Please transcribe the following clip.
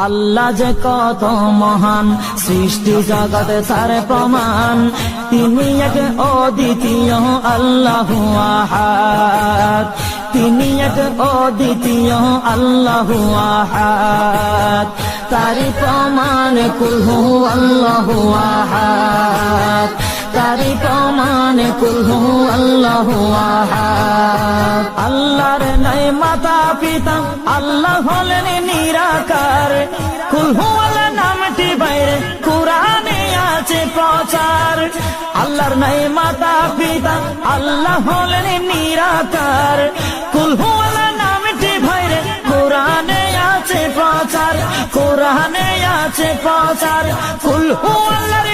আল্লাহ যে কত মহান, সৃষ্টি জগতে তার প্রমাণ। তিনি এক অদ্বিতীয় আল্লাহু আহাদ, তিনি এক অদ্বিতীয় আল্লাহু আহাদ। তারি প্রমাণ কুল হু আল্লাহু আহাদ, তারি প্রমাণ কুল হু আল্লাহু আহাদ। আল্লাহর নাই মাতা পিতা, আল্লাহ হলেন নিরাকার। কুল হু আল্লাহ নামটি বাইরে কুরআনে আছে প্রচার। আল্লাহর নাই মাতা পিতা, আল্লাহ হলেন নিরাকার। কুল হু আল্লাহ নামটি বাইরে কুরআনে আছে প্রচার, কুরআনে আছে প্রচার। কুল হু আল্লাহর